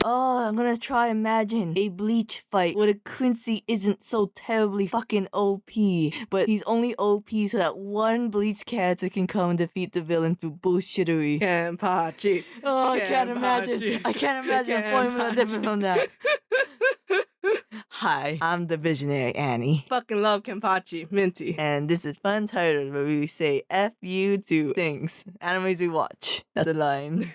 Oh, I'm gonna try imagine a Bleach fight where the Quincy isn't so terribly fucking OP, but he's only OP so that one Bleach character can come and defeat the villain through bullshittery. Kenpachi. Oh, I can't imagine. I can't imagine a formula different from that. Hi, I'm the visionary Annie. Fucking love Kenpachi. Minty. And this is FunUntitled, where we say F you to things. Animes we watch. That's the line.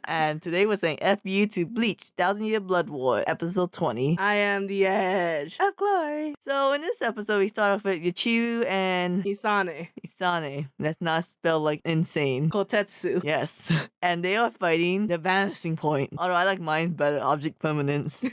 And today we're saying F you to Bleach 1000-Year Blood War, episode 20. I am the edge of glory. So in this episode, we start off with Yachiru and Isane. That's not spelled like insane. Kotetsu. Yes. And they are fighting the vanishing point. Although I like mine better, object permanence.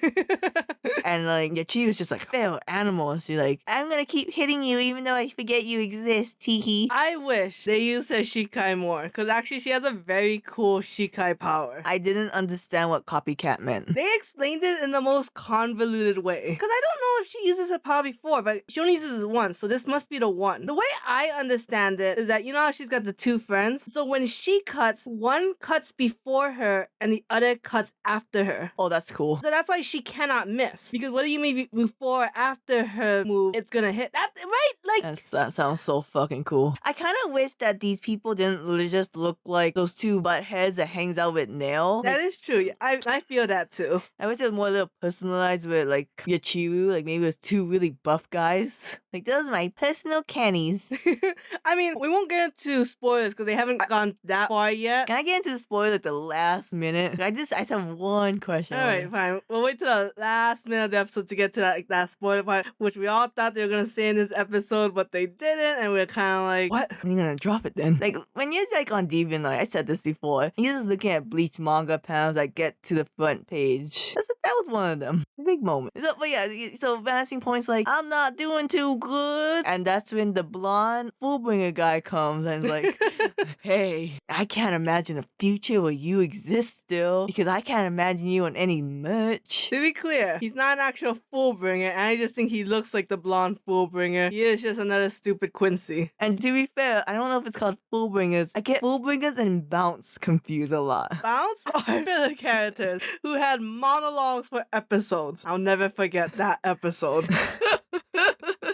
And like Yachiru's just like, feral animal. She's like, I'm gonna keep hitting you even though I forget you exist, teehee. I wish they used her shikai more, because actually she has a very cool shikai power. I didn't understand what copycat meant. They explained it in the most convoluted way. Because I don't know if she uses her power before, but she only uses it once, so this must be the one. The way I understand it is that, you know how she's got the two friends? So when she cuts, one cuts before her and the other cuts after her. Oh, that's cool. So that's why she cannot miss. Because whether you make before or after her move, it's gonna hit. That, right? Like, that sounds so fucking cool. I kind of wish that these people didn't just look like those two butt heads that hangs out with Nail. That is true. Yeah, I feel that too. I wish it was more a little personalized with like Yachiru, like maybe it was two really buff guys. Like, those are my personal cannies. I mean, we won't get into spoilers because they haven't gone that far yet. Can I get into the spoiler at the last minute? I just have one question. Alright, fine. We'll wait till the last minute of the episode to get to that spoiler part, which we all thought they were gonna say in this episode, but they didn't, and we are kind of like, what? When are you gonna drop it then? Like, when you're like on DeviantArt, I said this before, you're just looking at Bleach manga panels that get to the front page. That was one of them. A big moment. So, but yeah, so Vanishing Point's like, I'm not doing too good. And that's when the blonde Fullbringer guy comes and is like, hey, I can't imagine a future where you exist still, because I can't imagine you on any merch. To be clear, he's not an actual Fullbringer, and I just think he looks like the blonde Fullbringer. He is just another stupid Quincy. And to be fair, I don't know if it's called Fullbringers. I get Fullbringers and Bounce confused a lot. Bounce are filler characters who had monologues for episodes. I'll never forget that episode.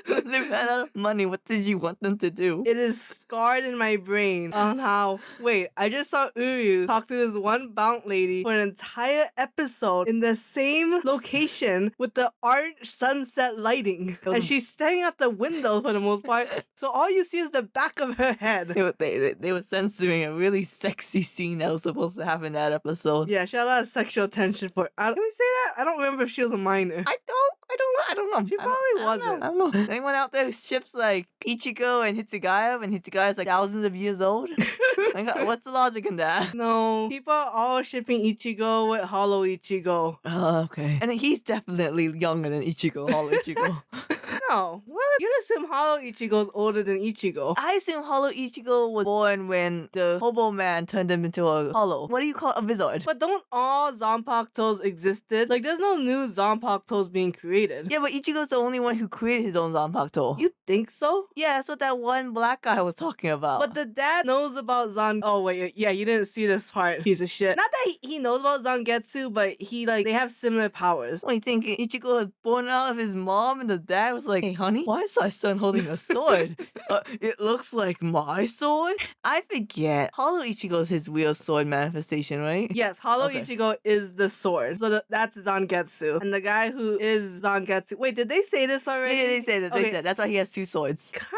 They ran out of money. What did you want them to do? It is scarred in my brain on how, wait, I just saw Uryu talk to this one Bounce lady for an entire episode in the same location with the orange sunset lighting. And she's staring out the window for the most part. So all you see is the back of her head. They were censoring a really sexy scene that was supposed to happen in that episode. Yeah, she had a lot of sexual tension for it. Can we say that? I don't remember if she was a minor. I don't know. She probably wasn't. I don't know. Anyone out there who ships like Ichigo and Hitsugaya when Hitsugaya like thousands of years old? Like, what's the logic in that? No, people are all shipping Ichigo with Hollow Ichigo. Oh, okay. And he's definitely younger than Ichigo, Hollow Ichigo. No, what? You'd assume Hollow Ichigo's older than Ichigo. I assume Hollow Ichigo was born when the hobo man turned him into a hollow. What do you call a wizard? But don't all Zanpakutos existed? Like, there's no new Zanpakutos being created. Yeah, but Ichigo's the only one who created his own Zanpakuto. You think so? Yeah, that's what that one black guy was talking about. But the dad knows about Oh, wait, yeah, you didn't see this part, piece of shit. Not that he knows about Zangetsu, but they have similar powers. What, you think Ichigo was born out of his mom and the dad was like, hey, honey, why is my son holding a sword? It looks like my sword? I forget. Hollow Ichigo is his real sword manifestation, right? Yes, Hollow Ichigo is the sword. So that's Zangetsu. And the guy who is Zangetsu... Wait, did they say this already? Yeah, they said that. Okay. They said that's why he has two swords. Kind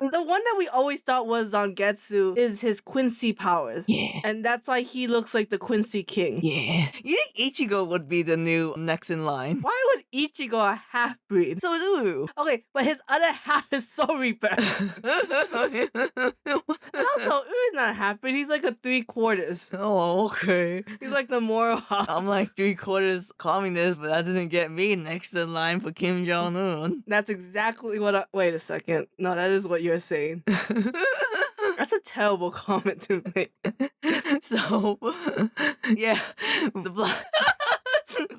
of. The one that we always thought was Zangetsu is his Quincy powers. Yeah. And that's why he looks like the Quincy King. Yeah. You think Ichigo would be the new next in line? Why would Ichigo a half-breed? So is Uru. Okay, but his other half is Soul Reaper. And also, Uru's not a half-breed, he's like a 3/4. Oh, okay. He's like the moral half. I'm like 3/4 communist, but that didn't get me next in line for Kim Jong-un. That's exactly what wait a second. No, that is what you're saying. That's a terrible comment to make. So, yeah, the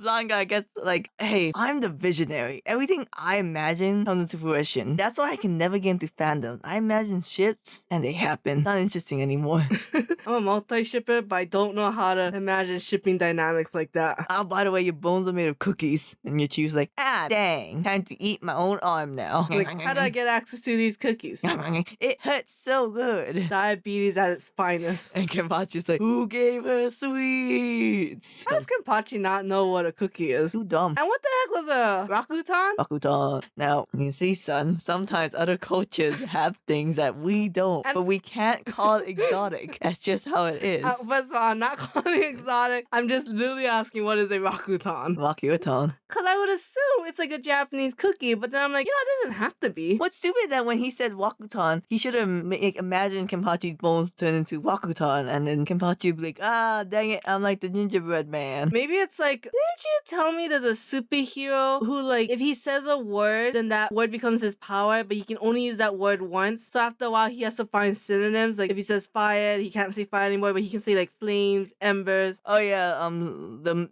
blonde guy gets like, hey, I'm the visionary. Everything I imagine comes into fruition. That's why I can never get into fandom. I imagine ships and they happen. Not interesting anymore. I'm a multi-shipper, but I don't know how to imagine shipping dynamics like that. Oh, by the way, your bones are made of cookies. And your chief's like, ah, dang, time to eat my own arm now. Like, how do I get access to these cookies? It hurts so good. Diabetes at its finest. And Kenpachi's like, who gave her sweets? How does Kenpachi not know what a cookie is? Too dumb. And what the heck was a Rakutan? Bakutan. Now, you see, son, sometimes other cultures have things that we don't, but we can't call it exotic. That's just how it is. First of all, I'm not calling it exotic. I'm just literally asking what is a Rakutan. Bakutan. Because I would assume it's like a Japanese cookie, but then I'm like, it doesn't have to be. What's stupid that when he said Wakutan, he should have imagined Kenpachi's bones turn into Wakutan, and then Kenpachi would be like, ah, dang it, I'm like the gingerbread man. Maybe it's like, didn't you tell me there's a superhero who, like, if he says a word, then that word becomes his power, but he can only use that word once. So after a while, he has to find synonyms. Like, if he says fire, he can't say fire anymore, but he can say, like, flames, embers. Oh, yeah,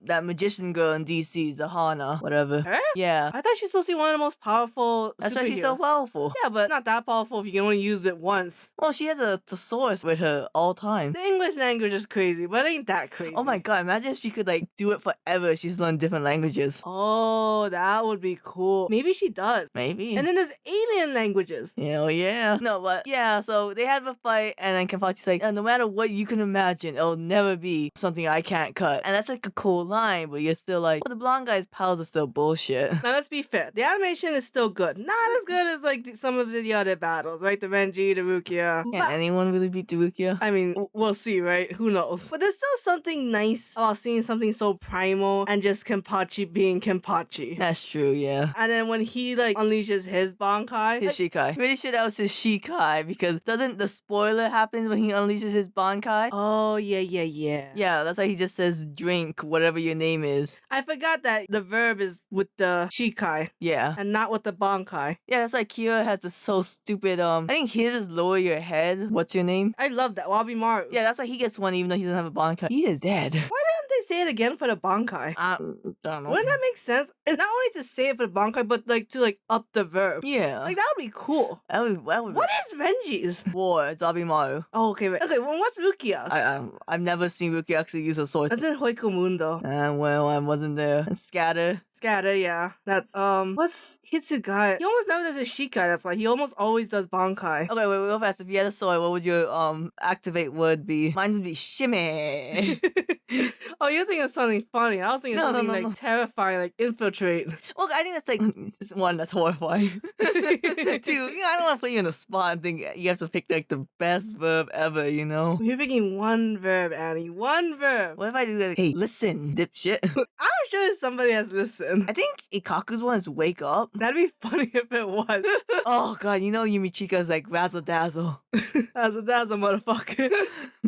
that magician girl in DC, Zahana, whatever. Her? Yeah. I thought she's supposed to be one of the most powerful That's why she's so powerful. Yeah, but not that powerful if you can only use it once. Well, she has a thesaurus with her all time. The English language is crazy, but it ain't that crazy. Oh my god, imagine if she could like do it forever. She's learned different languages. Oh, that would be cool. Maybe she does. Maybe. And then there's alien languages. Hell yeah. No, but yeah, so they have a fight and then Kenpachi's like, no matter what you can imagine, it'll never be something I can't cut. And that's like a cool line, but you're still like, well, the blonde guy's powers are still bullshit. Now let's be fair. The animation is still good. Not as good as like some of the other battles, right? The Renji, the Rukia. Can anyone really beat the Rukia? I mean, we'll see, right? Who knows? But there's still something nice about seeing something so primal and just Kenpachi being Kenpachi. That's true, yeah. And then when he like unleashes his Bankai, His Shikai. Pretty sure that was his Shikai because doesn't the spoiler happen when he unleashes his Bankai? Oh, yeah. Yeah, that's why he just says drink whatever your name is. I forgot that the verb is with the Shikai Yeah. and not with the Bankai. Yeah, that's why Kira has this so stupid, I think his is lower your head. What's your name? I love that. Wabimaru. Yeah, that's why he gets one even though he doesn't have a Bankai. He is dead. Why didn't they say it again for the Bankai? I don't know. Wouldn't that make sense? It's not only to say it for the Bankai, but like to like up the verb. Yeah. Like that would be cool. that would What is Renji's? War, it's Abimaru. Oh, okay, wait. Okay, well, what's Rukia's? I've never seen Ruki actually use a sword. That's in Hoikomundo. Well, I wasn't there. And Scatter. Scatter, yeah. That's, what's Hitsugai? He almost never does a Shikai, that's why. He almost always does Bankai. Okay, wait, real fast. If you had a sword, what would your activate word be? Mine would be shimmy. Oh, you're thinking of something funny. I was thinking of something like terrifying, like infiltrate. Well, I think that's like one that's horrifying. Two, I don't want to put you in a spot and think you have to pick like the best verb ever, you know? You're picking one verb, Annie. One verb. What if I do that? Hey, listen, dipshit. I'm sure somebody has listened. I think Ikaku's one is wake up. That'd be funny if it was. Oh god, you know Yumichika's like razzle dazzle. That's a motherfucker.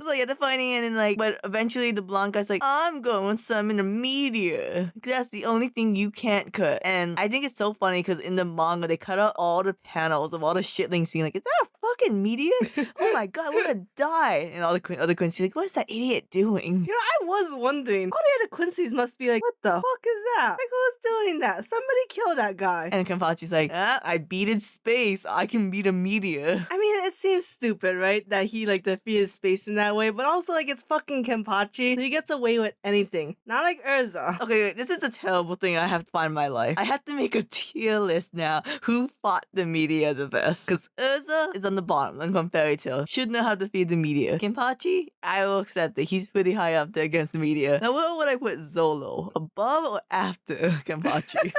So yeah, they're fighting and then like, but eventually the blonde guy's like, I'm going to summon a meteor. That's the only thing you can't cut. And I think it's so funny because in the manga they cut out all the panels of all the shitlings being like, is that a fucking meteor? Oh my god, we're gonna die. And all the other Quincy's like, what is that idiot doing? You know, I was wondering, all the other Quincy's must be like, what the fuck is that? Like, who's doing that? Somebody kill that guy. And Kenpachi's like, I beated space. I can beat a meteor. I mean, it seems stupid, right? That he, like, defeated space in that way, but also, like, it's fucking Kenpachi. So he gets away with anything. Not like Urza. Okay, wait, this is a terrible thing I have to find in my life. I have to make a tier list now. Who fought the meteor the best? Because Urza is on the bottom, and from Fairy Tail. Should know how to defeat the meteor. Kenpachi, I will accept it. He's pretty high up there against the meteor. Now, where would I put Zolo? Above or after Kenpachi?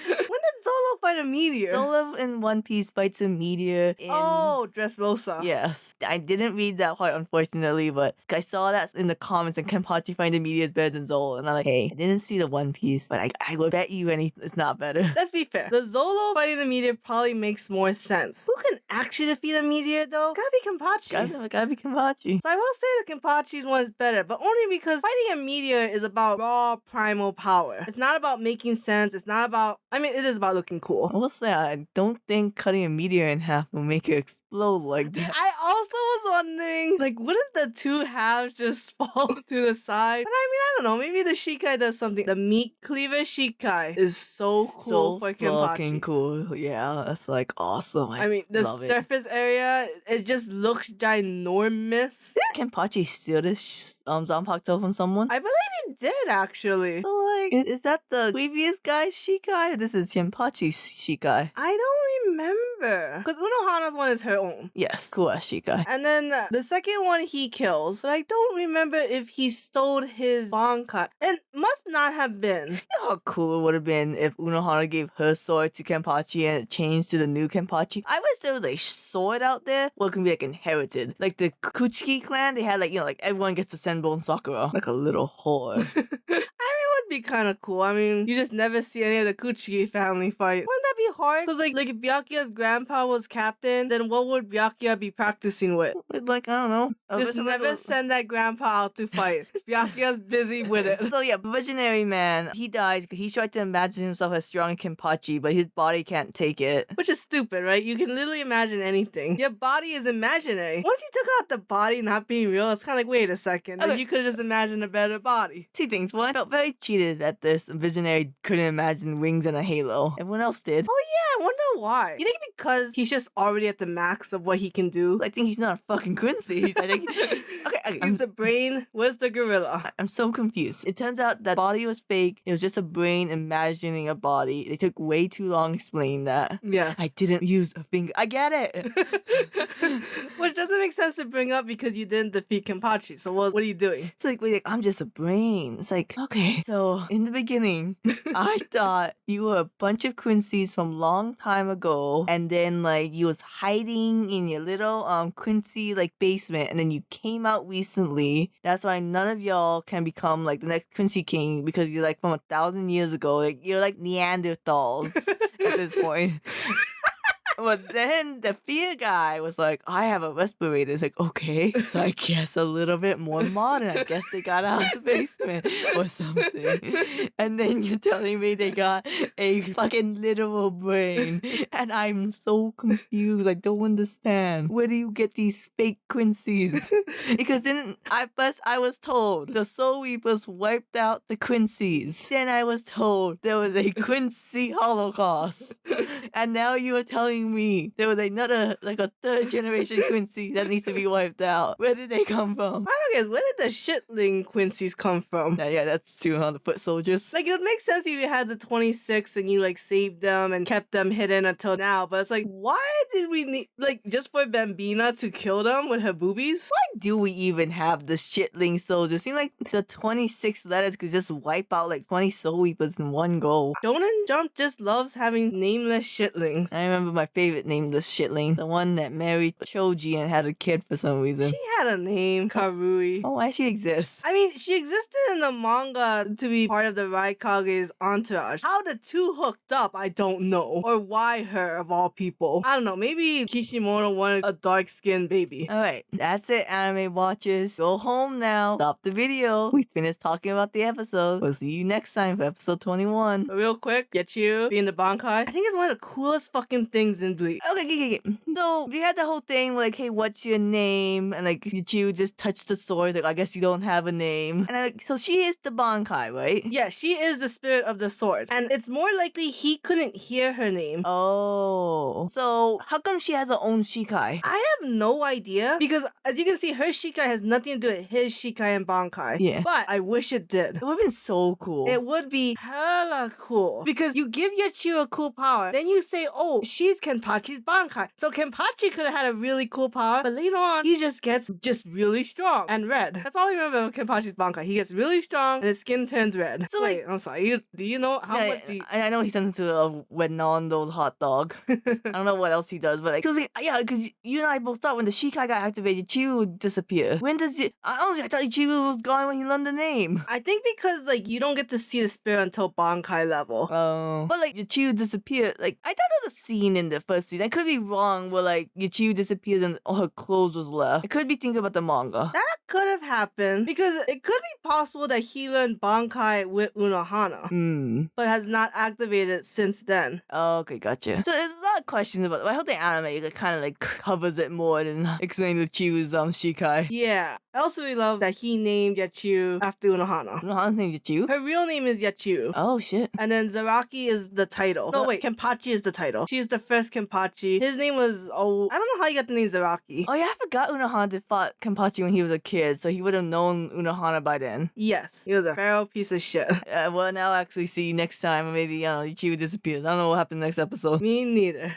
When did Zolo fight a meteor? Zolo in One Piece fights a meteor in... Oh, Dressrosa. Yes. I didn't read that part, unfortunately, but I saw that in the comments and Kenpachi find the meteor is better than Zolo. And I'm like, hey, I didn't see the One Piece, but I would bet you it's not better. Let's be fair. The Zolo fighting the meteor probably makes more sense. Who can actually defeat a meteor, though? Gotta be Kenpachi. Gotta be Kenpachi. So I will say the Kenpachi's one is better, but only because fighting a meteor is about raw primal power. It's not about making sense. It's not about... I mean, it is about looking cool. I will say, I don't think cutting a meteor in half will make it explode like that. I also was wondering, like, wouldn't the two halves just fall to the side? And I mean, I don't know, maybe the shikai does something. The meat cleaver shikai is so cool So for fucking Kenpachi. cool. Yeah, that's like awesome. I mean, the love it. surface area, it just looks ginormous. Didn't Kenpachi steal this Zanpakuto from someone? I believe he did, actually. So, like, is that the previous guy's shikai? Or this is Kenpachi's shikai. I don't remember. Because Unohana's one is her own. Yes, cool ass shikai. And then the second one he kills, but I don't remember if he stole his bankai. It must not have been. You know how cool it would have been if Unohana gave her sword to Kenpachi and it changed to the new Kenpachi? I wish there was a sword out there where it can be like inherited. Like the Kuchiki clan, they had like, you know, like everyone gets a Senbon and Sakura. Like a little whore. I mean, it would be kind of cool. I mean, you just never see any of the Kuchiki family fight. Wouldn't that be hard? Because like if Byakuya's grandpa was captain, then what would Byakuya be practicing with? Like, I don't know. Just never send that grandpa out to fight. Byakuya's busy with it. So yeah, Visionary Man, he dies because he tried to imagine himself as strong as Kenpachi, but his body can't take it. Which is stupid, right? You can literally imagine anything. Your body is imaginary. Once you took out the body not being real, it's kind of like, wait a second. Then Okay. you could have just imagined a better body. Two things. One, I felt very cheated that this Visionary couldn't imagine wings and a halo. Everyone else did. Oh yeah, I wonder why. You think because he's just already at the max of what he can do? I think he's not a fucking Quincy. I think... Okay, He's the brain. Where's the gorilla? I'm so confused. It turns out that body was fake. It was just a brain imagining a body. They took way too long explaining that. Yeah. I didn't use a finger. I get it. Which doesn't make sense to bring up because you didn't defeat Kenpachi. So what are you doing? It's like, wait, like, I'm just a brain. It's like, okay. So in the beginning, I thought you were a bunch of Quincy's from long time ago, and then like you was hiding in your little Quincy like basement, and then you came out recently. That's why none of y'all can become like the next Quincy King because you're like from 1,000 years ago. Like you're like Neanderthals at this point. But then the fear guy was like, I have a respirator. It's like, okay. So I guess a little bit more modern. I guess they got out of the basement or something. And then you're telling me they got a fucking literal brain. And I'm so confused. I don't understand. Where do you get these fake Quincy's? Because then at first I was told the Soul Reapers wiped out the Quincy's. Then I was told there was a Quincy Holocaust. And now you are telling me there was another, like a third generation Quincy that needs to be wiped out. Where did they come from? I don't guess, where did the shitling Quincy's come from? Yeah, that's 200 foot soldiers. Like, it would make sense if you had the 26 and you, like, saved them and kept them hidden until now, but it's like, why did we need, like, just for Bambina to kill them with her boobies? Why do we even have the shitling soldiers? Seems like the 26 letters could just wipe out like 20 Soul Reapers in one go. Shonen Jump just loves having nameless shitlings. I remember my favorite nameless shitling, the one that married Choji and had a kid for some reason. She had a name, Karui. Oh, why she exists? I mean, she existed in the manga to be part of the Raikage's entourage. How the two hooked up, I don't know. Or why her, of all people. I don't know, maybe Kishimoto wanted a dark-skinned baby. Alright, that's it, anime watchers. Go home now. Stop the video. We finished talking about the episode. We'll see you next time for episode 21. But real quick, get you being the Bankai. I think it's one of the coolest fucking things in Bleach. Okay. So, we had the whole thing like, hey, what's your name? And like, Yuchiu just touched the sword. Like, I guess you don't have a name. And like, so she is the Bankai, right? Yeah, she is the spirit of the sword. And it's more likely he couldn't hear her name. Oh. So, how come she has her own shikai? I have no idea. Because as you can see, her shikai has nothing to do with his shikai and Bankai. Yeah. But I wish it did. It would have been so cool. It would be hella cool. Because you give Yachiyo a cool power, then you say, oh, she's Kenpachi's Bankai. So Kenpachi could have had a really cool power, but later on, he just gets really strong and red. That's all I remember of Kenpachi's Bankai. He gets really strong and his skin turns red. So, wait, I'm sorry. Do you know how much do you... I know he turns into a Wenondo's hot dog. I don't know what else he does, but like, because you and I both thought when the shikai got activated, Chiru would disappear. When does it? Honestly, I thought Chiru was gone when he learned the name. I think because like you don't get to see the spirit until Bankai level. Oh. But like, Chiru disappeared. Like, I thought there was a scene in the first season. I could be wrong where like Yachiu disappears and all her clothes was left. I could be thinking about the manga. That could have happened because it could be possible that he learned Bankai with Unohana, but has not activated since then. Okay, gotcha. So there's a lot of questions about it. I hope the anime kind of like covers it more than explaining Yachiu's shikai. Yeah. I also really love that he named Yachiu after Unohana. Unohana's name Yachiu? Her real name is Yachiu. Oh shit. And then Zaraki is the title. No, wait, Kenpachi is the title. She's the first Kenpachi. His name was, I don't know how you got the name Zaraki. Oh yeah, I forgot Unohana fought Kenpachi when he was a kid, so he would have known Unohana by then. Yes, he was a feral piece of shit. Well, now I'll actually see next time, or maybe, Yachiu disappears. I don't know what happened next episode. Me neither.